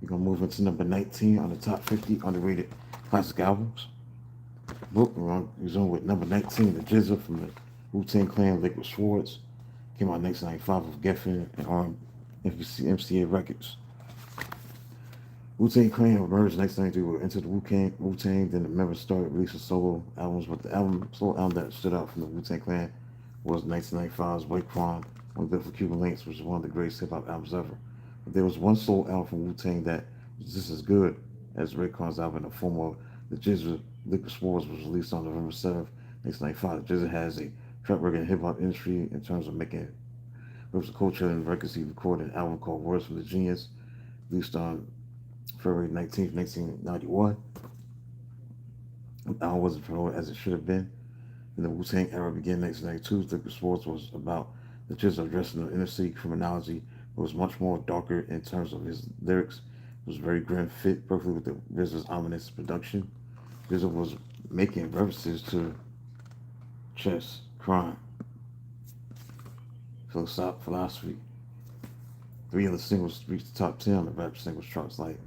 We're gonna move into number 19 on the top 50 underrated classic albums. Book, we're gonna resume with number 19, the GZA from the Wu-Tang Clan, Liquid Swords. Came out in 1995 with Geffen and MCA Records. Wu-Tang Clan emerged in 1993 with Into the Wu-Tang. Then the members started releasing solo albums, but the solo album that stood out from the Wu-Tang Clan was 1995's White Quan, One Bit for Cuban Links, which is one of the greatest hip-hop albums ever. But there was one solo album from Wu-Tang that was just as good as Raekwon's album in the form of the GZA Liquid Swords was released on November 7th, 1995. GZA has a track record in the hip-hop industry in terms of making rips of culture and records. He recorded an album called Words from the Genius, released on February 19th, 1991. The album wasn't promoted as it should have been. In the Wu-Tang era began in 1992. Liquid Swords was about the GZA addressing the inner city criminology. It was much more darker in terms of his lyrics. It was very grim, fit perfectly with the RZA's ominous production. RZA was making references to chess, crime, philosophy. 3 other singles reached the top 10 on the rap singles charts. Like,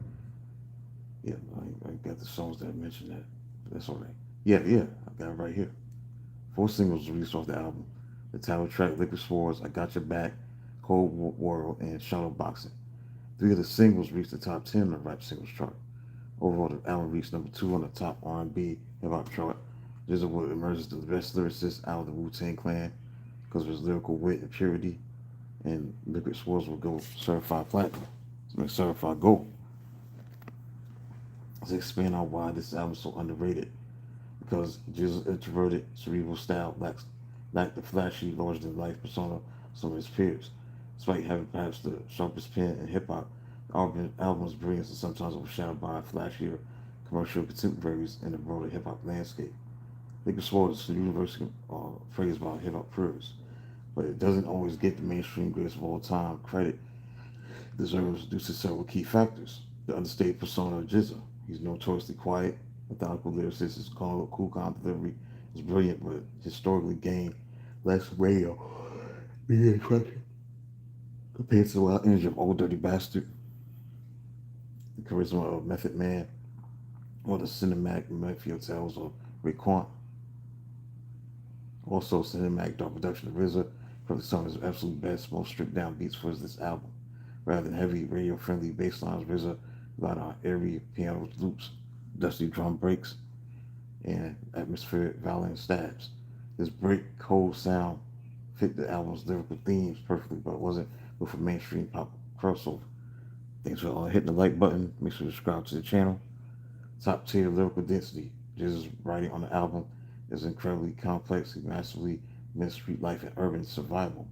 yeah, I got the songs that mention that. That's all right. Yeah, I got it right here. 4 singles released off the album. The title track, Liquid Swords, I Got Your Back, Cold World, and Shadow Boxing. 3 of the singles reached the top 10 on the rap singles chart. Overall, the album reached number 2 on the top R&B hip-hop chart. GZA would emerge as the best lyricist out of the Wu-Tang Clan because of his lyrical wit and purity, and Liquid Swords would go certified platinum, certified gold. Let's expand on why this album is so underrated. Because GZA's introverted, cerebral style lacked the flashy, larger-than-life persona of some of his peers. Despite having perhaps the sharpest pen in hip-hop, the album's brilliance is sometimes overshadowed by flashier commercial contemporaries in the broader hip-hop landscape. Liquid Swords is universally praised by hip-hop purists, but it doesn't always get the mainstream greatest of all time credit it deserves due to several key factors. The understated persona of GZA. He's notoriously quiet, methodical lyricist. His cool, calm delivery is brilliant, but historically gained less radio media attraction compared to the wild energy of Old Dirty Bastard, the charisma of Method Man, or the cinematic mafia tales of Raekwon. Also, cinematic dark production of RZA, probably some of his absolute best, most stripped down beats for this album. Rather than heavy radio-friendly bass lines, RZA relied on airy piano loops, dusty drum breaks, and atmospheric violin stabs. This break, cold sound fit the album's lyrical themes perfectly, but wasn't with a mainstream pop crossover. Thanks for hitting the like button. Make sure to subscribe to the channel. Top tier lyrical density. GZA's writing on the album is incredibly complex. He massively mixed street life and urban survival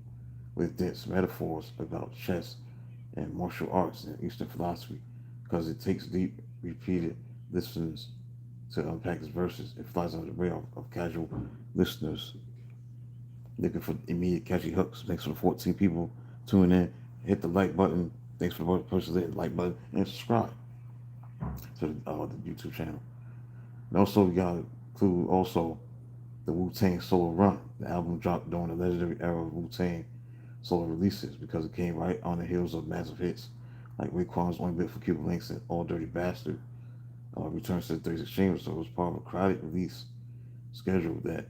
with dense metaphors about chess and martial arts and Eastern philosophy, because it takes deep, repeated listens to unpack his verses. It flies under the radar of casual listeners looking for immediate catchy hooks. Thanks for the 14 people tuning in. Hit the like button. Thanks for the person hitting the like button and subscribe to the YouTube channel. And also, we got to include also the Wu-Tang solo run. The album dropped during the legendary era of Wu-Tang solo releases because it came right on the heels of massive hits like Raekwon's One Bit for Cuban Links and All Dirty Bastard returns to the 36 Chambers. So it was part of a crowded release schedule that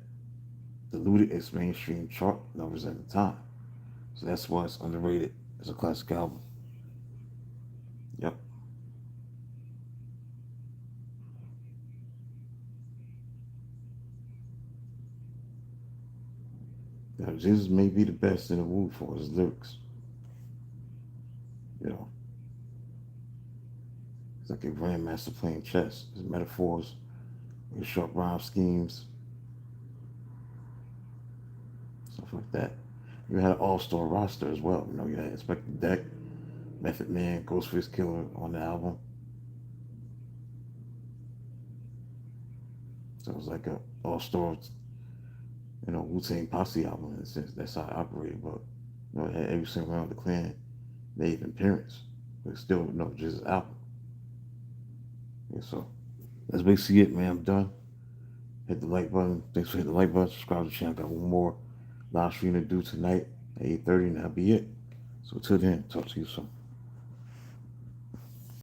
diluted its mainstream chart numbers at the time. So that's why it's underrated as a classic album. Yep. Now, Jesus may be the best in the Wu for his lyrics. You know, he's like a grandmaster playing chess. His metaphors, his sharp rhyme schemes, stuff like that. You had an all-star roster as well. You know, you had Inspector Deck, Method Man, Ghostface Killer on the album. So it was like a all-star, Wu-Tang Posse album in a sense. That's how it operated. But, it had every single member of the clan made an appearance. But still, just an album. Yeah, so that's basically it, man. I'm done. Hit the like button. Thanks for hitting the like button. Subscribe to the channel. Got one more live stream to do tonight at 8:30, and that'll be it. So till then, talk to you soon.